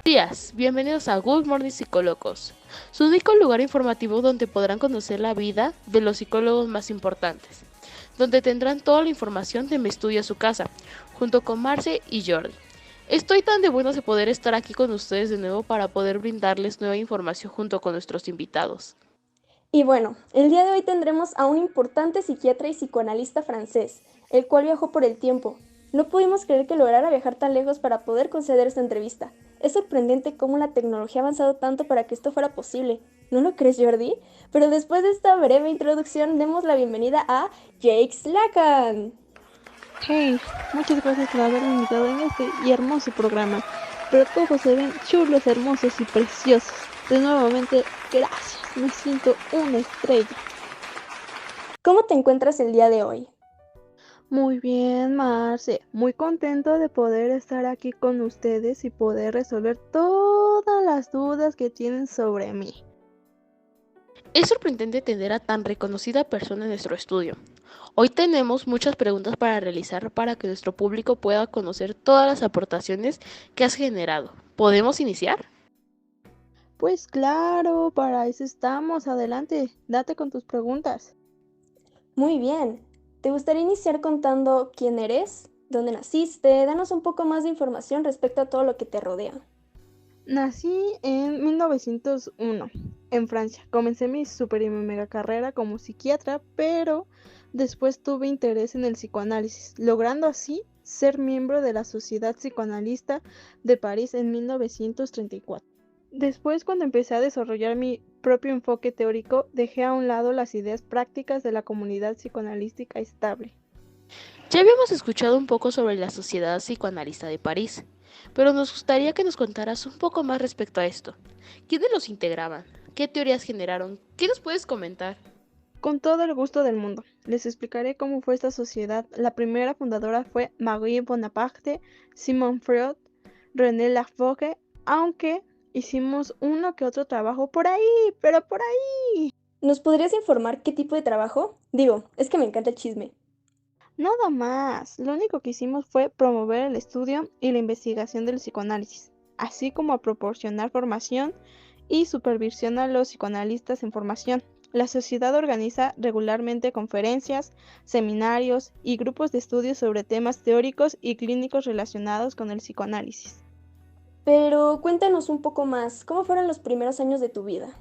Días, bienvenidos a Good Morning Psicólogos, su único lugar informativo donde podrán conocer la vida de los psicólogos más importantes, donde tendrán toda la información de mi estudio a su casa, junto con Marce y Jordi. Estoy tan de buenas de poder estar aquí con ustedes de nuevo para poder brindarles nueva información junto con nuestros invitados. Y bueno, el día de hoy tendremos a un importante psiquiatra y psicoanalista francés, el cual viajó por el tiempo. No pudimos creer que lograra viajar tan lejos para poder conceder esta entrevista. Es sorprendente cómo la tecnología ha avanzado tanto para que esto fuera posible. ¿No lo crees, Jordi? Pero después de esta breve introducción, demos la bienvenida a Jake Slakan. Hey, muchas gracias por haberme invitado en este y hermoso programa. Pero todos se ven chulos, hermosos y preciosos. De nuevamente, gracias. Me siento una estrella. ¿Cómo te encuentras el día de hoy? Muy bien, Marce. Muy contento de poder estar aquí con ustedes y poder resolver todas las dudas que tienen sobre mí. Es sorprendente tener a tan reconocida persona en nuestro estudio. Hoy tenemos muchas preguntas para realizar para que nuestro público pueda conocer todas las aportaciones que has generado. ¿Podemos iniciar? Pues claro, para eso estamos. Adelante, date con tus preguntas. Muy bien. ¿Te gustaría iniciar contando quién eres? ¿Dónde naciste? Danos un poco más de información respecto a todo lo que te rodea. Nací en 1901, en Francia. Comencé mi super y mega carrera como psiquiatra, pero después tuve interés en el psicoanálisis, logrando así ser miembro de la Sociedad Psicoanalista de París en 1934. Después, cuando empecé a desarrollar mi propio enfoque teórico, dejé a un lado las ideas prácticas de la comunidad psicoanalística estable. Ya habíamos escuchado un poco sobre la Sociedad Psicoanalista de París, pero nos gustaría que nos contaras un poco más respecto a esto. ¿Quiénes los integraban? ¿Qué teorías generaron? ¿Qué nos puedes comentar? Con todo el gusto del mundo, les explicaré cómo fue esta sociedad. La primera fundadora fue Marie Bonaparte, Simon Freud, René Laffogue, aunque hicimos uno que otro trabajo por ahí, pero por ahí. ¿Nos podrías informar qué tipo de trabajo? Digo, es que me encanta el chisme. Nada más, lo único que hicimos fue promover el estudio y la investigación del psicoanálisis, así como a proporcionar formación y supervisión a los psicoanalistas en formación. La sociedad organiza regularmente conferencias, seminarios y grupos de estudio sobre temas teóricos y clínicos relacionados con el psicoanálisis. Pero cuéntanos un poco más, ¿cómo fueron los primeros años de tu vida?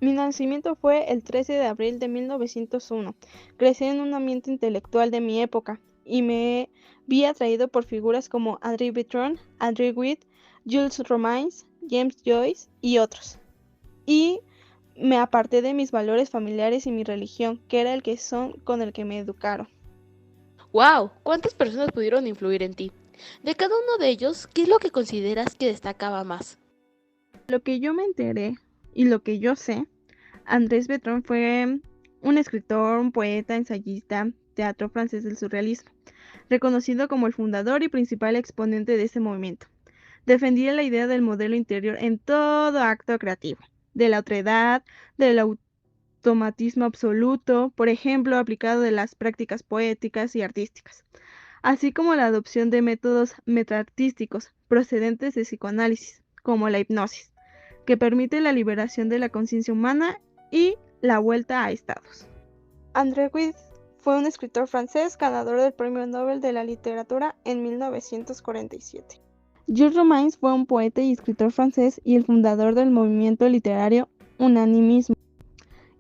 Mi nacimiento fue el 13 de abril de 1901. Crecí en un ambiente intelectual de mi época y me vi atraído por figuras como André Breton, André Gide, Jules Romains, James Joyce y otros. Y me aparté de mis valores familiares y mi religión, que era el que son con el que me educaron. ¡Wow! ¿Cuántas personas pudieron influir en ti? De cada uno de ellos, ¿qué es lo que consideras que destacaba más? Lo que yo me enteré y lo que yo sé, Andrés Breton fue un escritor, un poeta, ensayista, teatro francés del surrealismo, reconocido como el fundador y principal exponente de ese movimiento. Defendía la idea del modelo interior en todo acto creativo, de la otredad, del automatismo absoluto, por ejemplo, aplicado de las prácticas poéticas y artísticas, así como la adopción de métodos metaartísticos procedentes de psicoanálisis, como la hipnosis, que permite la liberación de la conciencia humana y la vuelta a estados. André Gide fue un escritor francés ganador del Premio Nobel de la Literatura en 1947. Jules Romains fue un poeta y escritor francés y el fundador del movimiento literario unanimismo.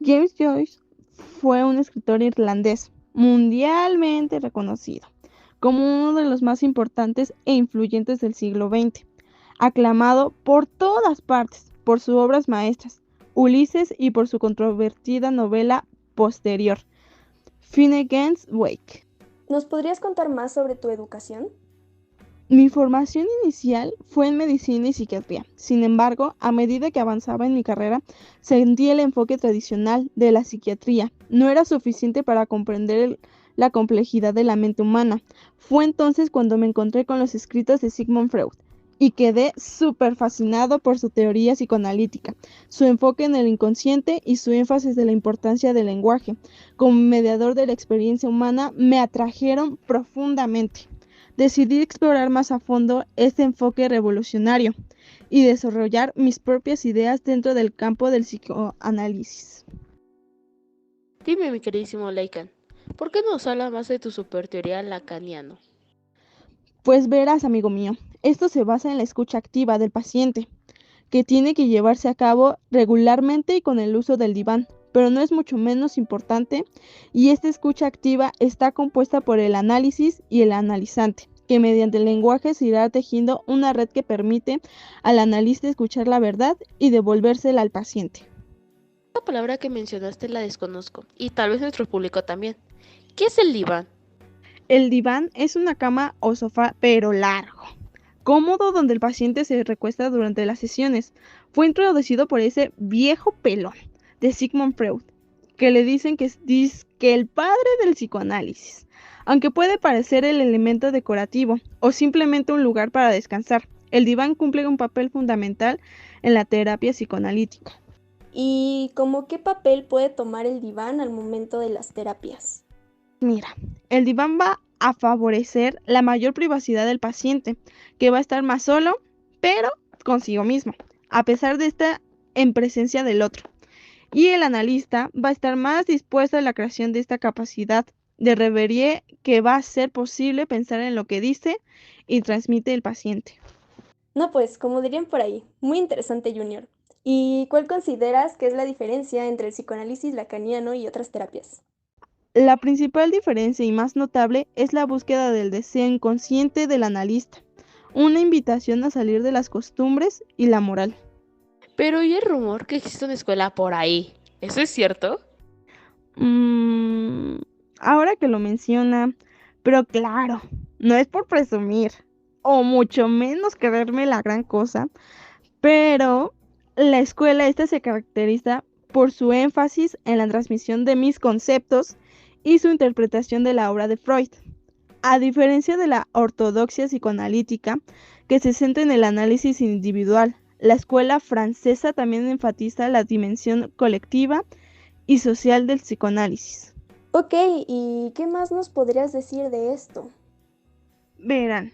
James Joyce fue un escritor irlandés mundialmente reconocido como uno de los más importantes e influyentes del siglo XX, aclamado por todas partes por sus obras maestras, Ulises, y por su controvertida novela posterior, Finnegan's Wake. ¿Nos podrías contar más sobre tu educación? Mi formación inicial fue en medicina y psiquiatría. Sin embargo, a medida que avanzaba en mi carrera, sentí el enfoque tradicional de la psiquiatría. No era suficiente para comprender la complejidad de la mente humana. Fue entonces cuando me encontré con los escritos de Sigmund Freud y quedé súper fascinado por su teoría psicoanalítica, su enfoque en el inconsciente y su énfasis de la importancia del lenguaje. Como mediador de la experiencia humana, me atrajeron profundamente. decidí explorar más a fondo este enfoque revolucionario y desarrollar mis propias ideas dentro del campo del psicoanálisis. Dime, mi queridísimo Leican, ¿por qué no nos habla más de tu super teoría lacaniano? Pues verás, amigo mío, esto se basa en la escucha activa del paciente, que tiene que llevarse a cabo regularmente y con el uso del diván, pero no es mucho menos importante, y esta escucha activa está compuesta por el análisis y el analizante, que mediante el lenguaje se irá tejiendo una red que permite al analista escuchar la verdad y devolvérsela al paciente. La palabra que mencionaste la desconozco, y tal vez nuestro público también. ¿Qué es el diván? El diván es una cama o sofá, pero largo, cómodo, donde el paciente se recuesta durante las sesiones. Fue introducido por ese viejo pelón de Sigmund Freud, que le dicen que es que el padre del psicoanálisis, aunque puede parecer el elemento decorativo o simplemente un lugar para descansar. El diván cumple un papel fundamental en la terapia psicoanalítica. ¿Y cómo qué papel puede tomar el diván al momento de las terapias? Mira, el diván va a favorecer la mayor privacidad del paciente, que va a estar más solo, pero consigo mismo, a pesar de estar en presencia del otro. Y el analista va a estar más dispuesto a la creación de esta capacidad de reverie que va a hacer posible pensar en lo que dice y transmite el paciente. No, pues, como dirían por ahí, muy interesante, Junior. ¿Y cuál consideras que es la diferencia entre el psicoanálisis lacaniano y otras terapias? La principal diferencia y más notable es la búsqueda del deseo inconsciente del analista, una invitación a salir de las costumbres y la moral. Pero oí el rumor que existe una escuela por ahí. ¿Eso es cierto? Mm, ahora que lo menciona, pero claro, no es por presumir, o mucho menos creerme la gran cosa, pero la escuela esta se caracteriza por su énfasis en la transmisión de mis conceptos y su interpretación de la obra de Freud. A diferencia de la ortodoxia psicoanalítica, que se centra en el análisis individual, la escuela francesa también enfatiza la dimensión colectiva y social del psicoanálisis. Ok, ¿y qué más nos podrías decir de esto? Verán,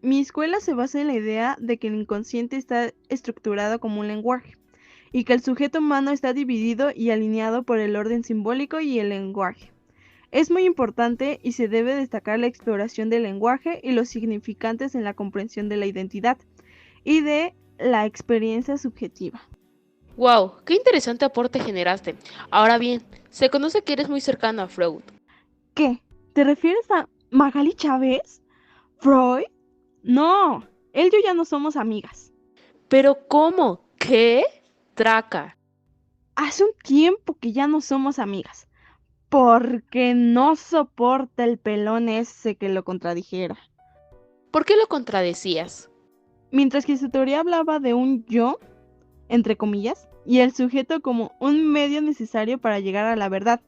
mi escuela se basa en la idea de que el inconsciente está estructurado como un lenguaje y que el sujeto humano está dividido y alineado por el orden simbólico y el lenguaje. Es muy importante y se debe destacar la exploración del lenguaje y los significantes en la comprensión de la identidad y de la experiencia subjetiva. ¡Wow! ¡Qué interesante aporte generaste! Ahora bien, se conoce que eres muy cercano a Freud. ¿Qué? ¿Te refieres a Magali Chávez? ¿Freud? No, él y yo ya no somos amigas. ¿Pero cómo? ¿Qué? Traca. Hace un tiempo que ya no somos amigas, porque no soporta el pelón ese que lo contradijera. ¿Por qué lo contradecías? Mientras que su teoría hablaba de un yo, entre comillas, y el sujeto como un medio necesario para llegar a la verdad,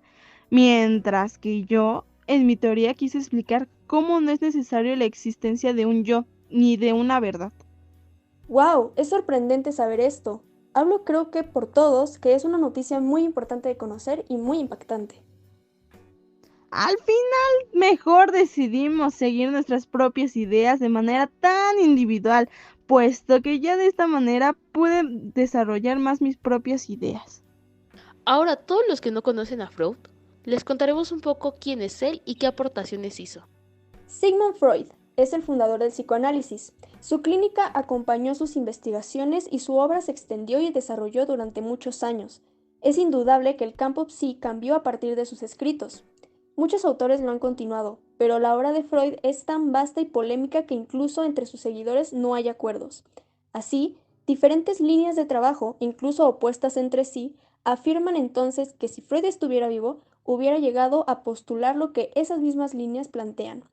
mientras que yo, en mi teoría, quise explicar cómo no es necesario la existencia de un yo, ni de una verdad. ¡Wow! Es sorprendente saber esto. Hablo creo que por todos que es una noticia muy importante de conocer y muy impactante. Al final, mejor decidimos seguir nuestras propias ideas de manera tan individual, puesto que ya de esta manera pude desarrollar más mis propias ideas. Ahora, todos los que no conocen a Freud, les contaremos un poco quién es él y qué aportaciones hizo. Sigmund Freud es el fundador del psicoanálisis. Su clínica acompañó sus investigaciones y su obra se extendió y desarrolló durante muchos años. Es indudable que el campo psi cambió a partir de sus escritos. Muchos autores lo han continuado, pero la obra de Freud es tan vasta y polémica que incluso entre sus seguidores no hay acuerdos. Así, diferentes líneas de trabajo, incluso opuestas entre sí, afirman entonces que si Freud estuviera vivo, hubiera llegado a postular lo que esas mismas líneas plantean.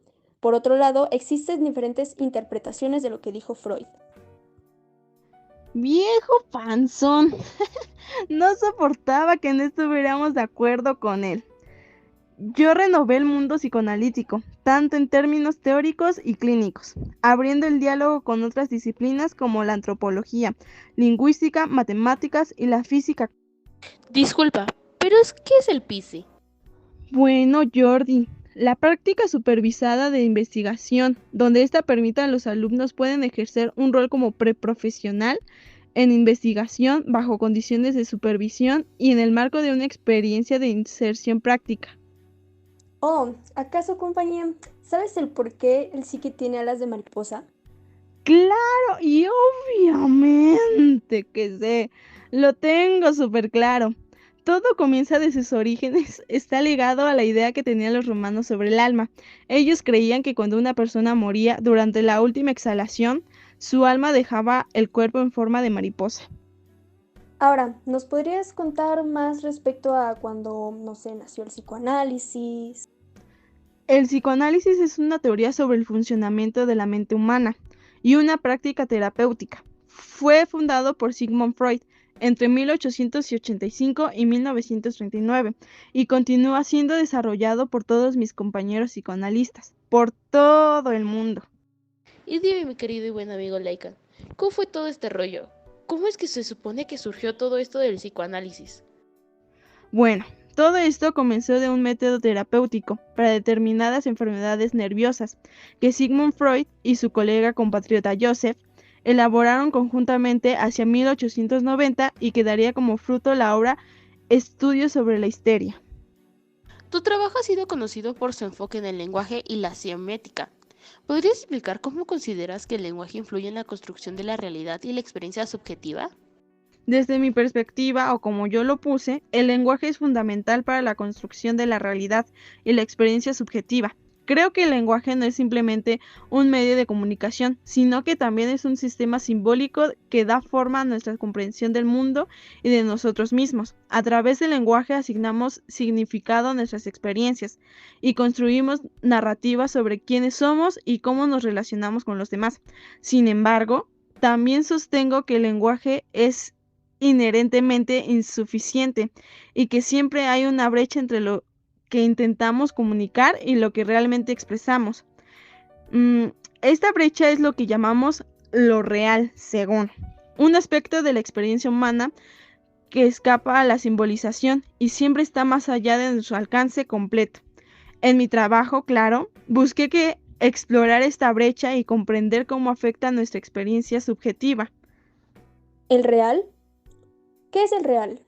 Por otro lado, existen diferentes interpretaciones de lo que dijo Freud. Viejo panzón, no soportaba que no estuviéramos de acuerdo con él. Yo renové el mundo psicoanalítico, tanto en términos teóricos y clínicos, abriendo el diálogo con otras disciplinas como la antropología, lingüística, matemáticas y la física. Disculpa, pero ¿qué es el Pisi? Bueno, Jordi, La práctica supervisada de investigación, donde ésta permite a los alumnos pueden ejercer un rol como preprofesional en investigación bajo condiciones de supervisión y en el marco de una experiencia de inserción práctica. Oh, ¿acaso, compañía, sabes el por qué el psique tiene alas de mariposa? Claro, y obviamente que sé, lo tengo súper claro. Todo comienza desde sus orígenes, está ligado a la idea que tenían los romanos sobre el alma. Ellos creían que cuando una persona moría durante la última exhalación, su alma dejaba el cuerpo en forma de mariposa. Ahora, ¿nos podrías contar más respecto a cuando, no sé, nació el psicoanálisis? El psicoanálisis es una teoría sobre el funcionamiento de la mente humana y una práctica terapéutica. Fue fundado por Sigmund Freud entre 1885 y 1939 y continúa siendo desarrollado por todos mis compañeros psicoanalistas, por todo el mundo. Y dime, mi querido y buen amigo Laika, ¿cómo fue todo este rollo? ¿Cómo es que se supone que surgió todo esto del psicoanálisis? Bueno, todo esto comenzó de un método terapéutico para determinadas enfermedades nerviosas que Sigmund Freud y su colega compatriota Joseph elaboraron conjuntamente hacia 1890 y que daría como fruto la obra Estudios sobre la histeria. Tu trabajo ha sido conocido por su enfoque en el lenguaje y la semiótica. ¿Podrías explicar cómo consideras que el lenguaje influye en la construcción de la realidad y la experiencia subjetiva? Desde mi perspectiva, o como yo lo puse, el lenguaje es fundamental para la construcción de la realidad y la experiencia subjetiva. Creo que el lenguaje no es simplemente un medio de comunicación, sino que también es un sistema simbólico que da forma a nuestra comprensión del mundo y de nosotros mismos. A través del lenguaje asignamos significado a nuestras experiencias y construimos narrativas sobre quiénes somos y cómo nos relacionamos con los demás. Sin embargo, también sostengo que el lenguaje es inherentemente insuficiente y que siempre hay una brecha entre lo que intentamos comunicar y lo que realmente expresamos. Esta brecha es lo que llamamos lo real, según un aspecto de la experiencia humana que escapa a la simbolización y siempre está más allá de nuestro alcance completo. En mi trabajo, claro, busqué que explorar esta brecha y comprender cómo afecta nuestra experiencia subjetiva. ¿El real? ¿Qué es el real?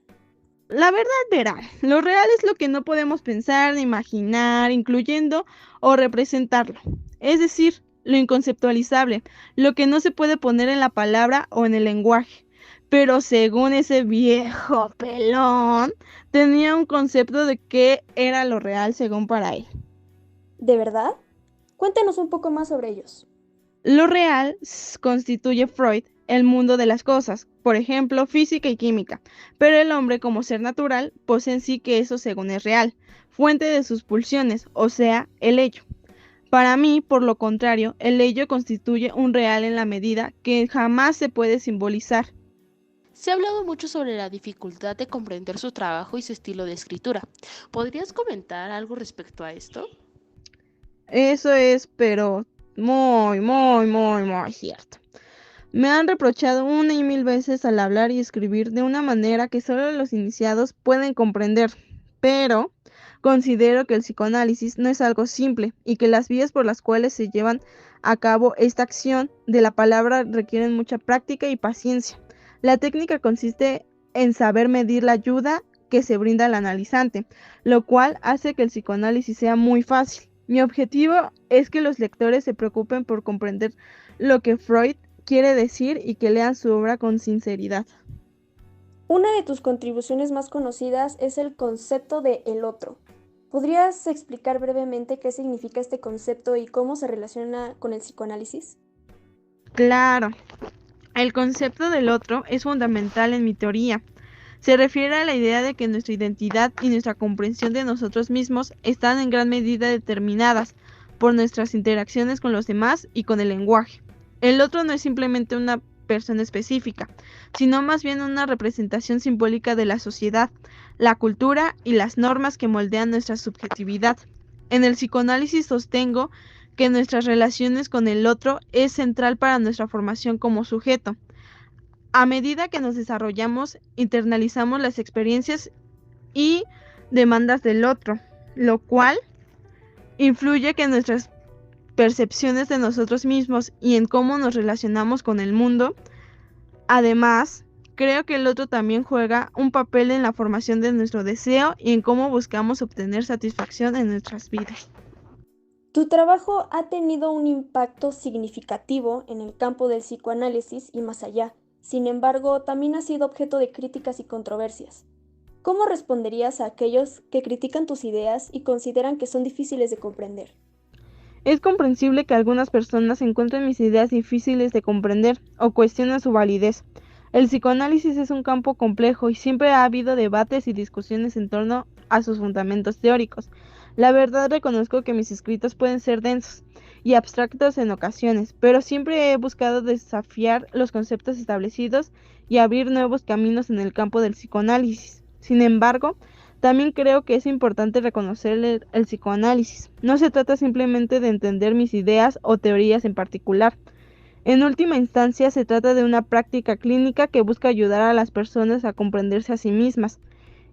La verdad, verán, lo real es lo que no podemos pensar, ni imaginar, incluyendo o representarlo. Es decir, lo inconceptualizable, lo que no se puede poner en la palabra o en el lenguaje. Pero según ese viejo pelón, tenía un concepto de qué era lo real según para él. ¿De verdad? Cuéntanos un poco más sobre ellos. Lo real constituye Freud el mundo de las cosas, por ejemplo, física y química, pero el hombre como ser natural posee en sí que eso según es real, fuente de sus pulsiones, o sea, el ello. Para mí, por lo contrario, el ello constituye un real en la medida que jamás se puede simbolizar. Se ha hablado mucho sobre la dificultad de comprender su trabajo y su estilo de escritura. ¿Podrías comentar algo respecto a esto? Eso es, pero muy cierto. Me han reprochado una y mil veces al hablar y escribir de una manera que solo los iniciados pueden comprender, pero considero que el psicoanálisis no es algo simple y que las vías por las cuales se llevan a cabo esta acción de la palabra requieren mucha práctica y paciencia. La técnica consiste en saber medir la ayuda que se brinda al analizante, lo cual hace que el psicoanálisis sea muy fácil. Mi objetivo es que los lectores se preocupen por comprender lo que Freud quiere decir y que lean su obra con sinceridad. Una de tus contribuciones más conocidas es el concepto de el otro. ¿Podrías explicar brevemente qué significa este concepto y cómo se relaciona con el psicoanálisis? Claro, el concepto del otro es fundamental en mi teoría. Se refiere a la idea de que nuestra identidad y nuestra comprensión de nosotros mismos están en gran medida determinadas por nuestras interacciones con los demás y con el lenguaje. El otro no es simplemente una persona específica, sino más bien una representación simbólica de la sociedad, la cultura y las normas que moldean nuestra subjetividad. En el psicoanálisis sostengo que nuestras relaciones con el otro es central para nuestra formación como sujeto. A medida que nos desarrollamos, internalizamos las experiencias y demandas del otro, lo cual influye que nuestras percepciones de nosotros mismos y en cómo nos relacionamos con el mundo. Además, creo que el otro también juega un papel en la formación de nuestro deseo y en cómo buscamos obtener satisfacción en nuestras vidas. Tu trabajo ha tenido un impacto significativo en el campo del psicoanálisis y más allá. Sin embargo, también ha sido objeto de críticas y controversias. ¿Cómo responderías a aquellos que critican tus ideas y consideran que son difíciles de comprender? Es comprensible que algunas personas encuentren mis ideas difíciles de comprender o cuestionen su validez. El psicoanálisis es un campo complejo y siempre ha habido debates y discusiones en torno a sus fundamentos teóricos. La verdad, reconozco que mis escritos pueden ser densos y abstractos en ocasiones, pero siempre he buscado desafiar los conceptos establecidos y abrir nuevos caminos en el campo del psicoanálisis. Sin embargo, también creo que es importante reconocer el psicoanálisis. No se trata simplemente de entender mis ideas o teorías en particular. En última instancia, se trata de una práctica clínica que busca ayudar a las personas a comprenderse a sí mismas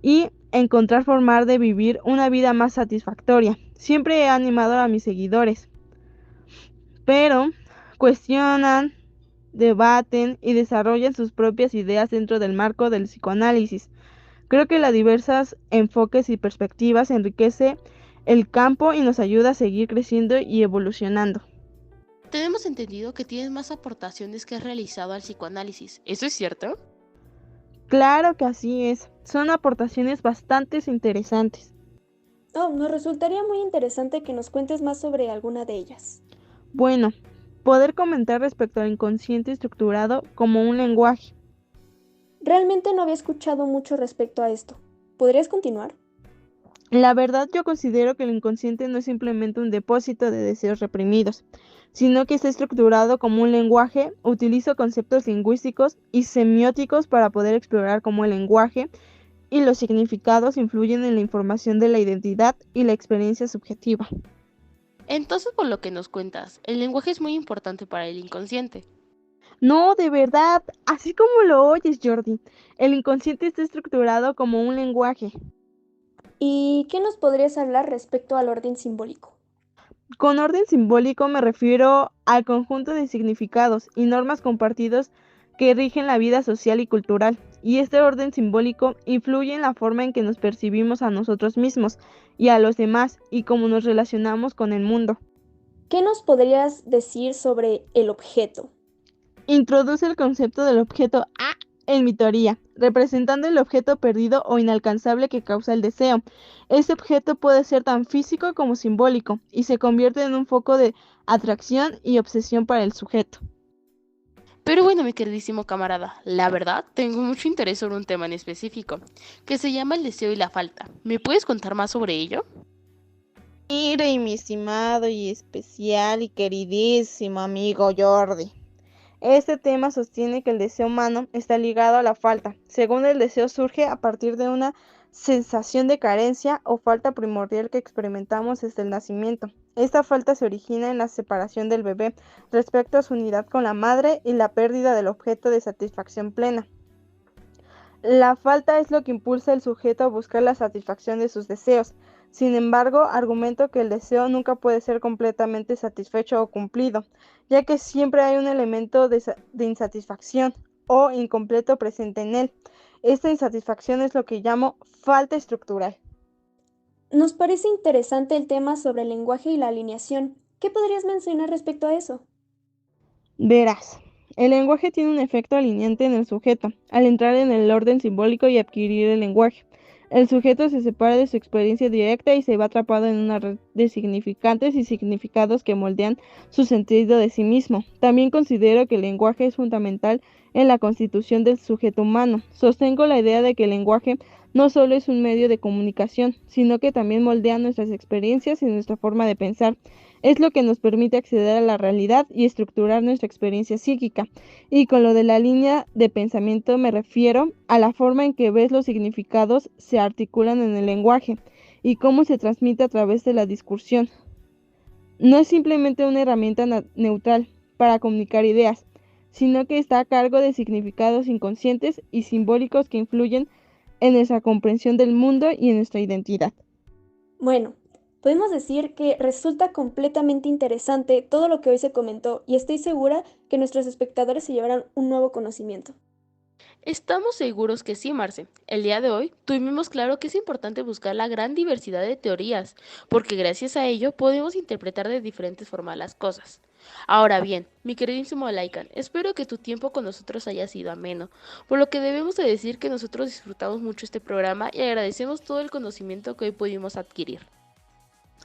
y encontrar formas de vivir una vida más satisfactoria. Siempre he animado a mis seguidores, pero cuestionan, debaten y desarrollan sus propias ideas dentro del marco del psicoanálisis. Creo que las diversas enfoques y perspectivas enriquece el campo y nos ayuda a seguir creciendo y evolucionando. Tenemos entendido que tienes más aportaciones que has realizado al psicoanálisis. ¿Eso es cierto? Claro que así es. Son aportaciones bastante interesantes. Nos resultaría muy interesante que nos cuentes más sobre alguna de ellas. Bueno, poder comentar respecto al inconsciente estructurado como un lenguaje. Realmente no había escuchado mucho respecto a esto. ¿Podrías continuar? La verdad, yo considero que el inconsciente no es simplemente un depósito de deseos reprimidos, sino que está estructurado como un lenguaje. Utilizo conceptos lingüísticos y semióticos para poder explorar cómo el lenguaje y los significados influyen en la información de la identidad y la experiencia subjetiva. Entonces, por lo que nos cuentas, el lenguaje es muy importante para el inconsciente. No, de verdad, así como lo oyes, Jordi, el inconsciente está estructurado como un lenguaje. ¿Y qué nos podrías hablar respecto al orden simbólico? Con orden simbólico me refiero al conjunto de significados y normas compartidos que rigen la vida social y cultural, y este orden simbólico influye en la forma en que nos percibimos a nosotros mismos y a los demás y cómo nos relacionamos con el mundo. ¿Qué nos podrías decir sobre el objeto? Introduce el concepto del objeto A en mi teoría, representando el objeto perdido o inalcanzable que causa el deseo. Este objeto puede ser tan físico como simbólico y se convierte en un foco de atracción y obsesión para el sujeto. Pero bueno, mi queridísimo camarada, la verdad, tengo mucho interés sobre un tema en específico, que se llama el deseo y la falta. ¿Me puedes contar más sobre ello? Mire, mi estimado y especial y queridísimo amigo Jordi. Este tema sostiene que el deseo humano está ligado a la falta. Según el deseo surge a partir de una sensación de carencia o falta primordial que experimentamos desde el nacimiento. Esta falta se origina en la separación del bebé respecto a su unidad con la madre y la pérdida del objeto de satisfacción plena. La falta es lo que impulsa al sujeto a buscar la satisfacción de sus deseos. Sin embargo, argumento que el deseo nunca puede ser completamente satisfecho o cumplido, ya que siempre hay un elemento de insatisfacción o incompleto presente en él. Esta insatisfacción es lo que llamo falta estructural. Nos parece interesante el tema sobre el lenguaje y la alineación. ¿Qué podrías mencionar respecto a eso? Verás, el lenguaje tiene un efecto alineante en el sujeto, al entrar en el orden simbólico y adquirir el lenguaje. El sujeto se separa de su experiencia directa y se va atrapado en una red de significantes y significados que moldean su sentido de sí mismo. También considero que el lenguaje es fundamental en la constitución del sujeto humano. Sostengo la idea de que el lenguaje no solo es un medio de comunicación, sino que también moldea nuestras experiencias y nuestra forma de pensar. Es lo que nos permite acceder a la realidad y estructurar nuestra experiencia psíquica. Y con lo de la línea de pensamiento me refiero a la forma en que ves los significados se articulan en el lenguaje y cómo se transmite a través de la discursión. No es simplemente una herramienta neutral para comunicar ideas, sino que está a cargo de significados inconscientes y simbólicos que influyen en nuestra comprensión del mundo y en nuestra identidad. Bueno, Podemos decir que resulta completamente interesante todo lo que hoy se comentó y estoy segura que nuestros espectadores se llevarán un nuevo conocimiento. Estamos seguros que sí, Marce. El día de hoy tuvimos claro que es importante buscar la gran diversidad de teorías, porque gracias a ello podemos interpretar de diferentes formas las cosas. Ahora bien, mi queridísimo Laikan, espero que tu tiempo con nosotros haya sido ameno, por lo que debemos de decir que nosotros disfrutamos mucho este programa y agradecemos todo el conocimiento que hoy pudimos adquirir.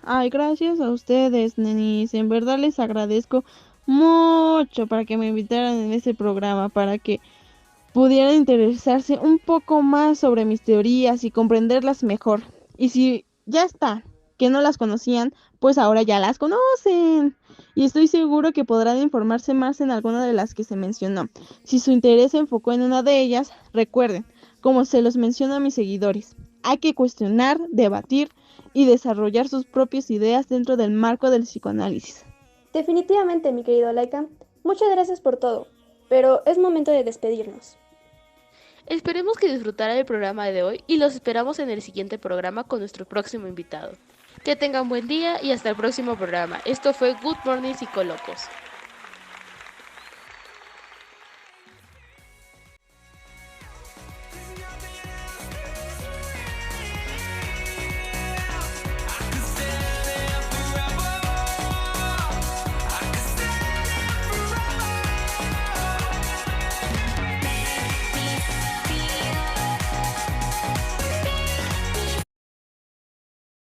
Ay, gracias a ustedes, nenis. En verdad les agradezco mucho para que me invitaran en ese programa, para que pudieran interesarse un poco más sobre mis teorías y comprenderlas mejor. Y si ya está, que no las conocían, pues ahora ya las conocen. Y estoy seguro que podrán informarse más en alguna de las que se mencionó. Si su interés se enfocó en una de ellas, recuerden, como se los menciono a mis seguidores, hay que cuestionar, debatir y desarrollar sus propias ideas dentro del marco del psicoanálisis. Definitivamente, mi querido Laika, muchas gracias por todo, pero es momento de despedirnos. Esperemos que disfrutaran el programa de hoy y los esperamos en el siguiente programa con nuestro próximo invitado. Que tengan buen día y hasta el próximo programa. Esto fue Good Morning Psicolocos.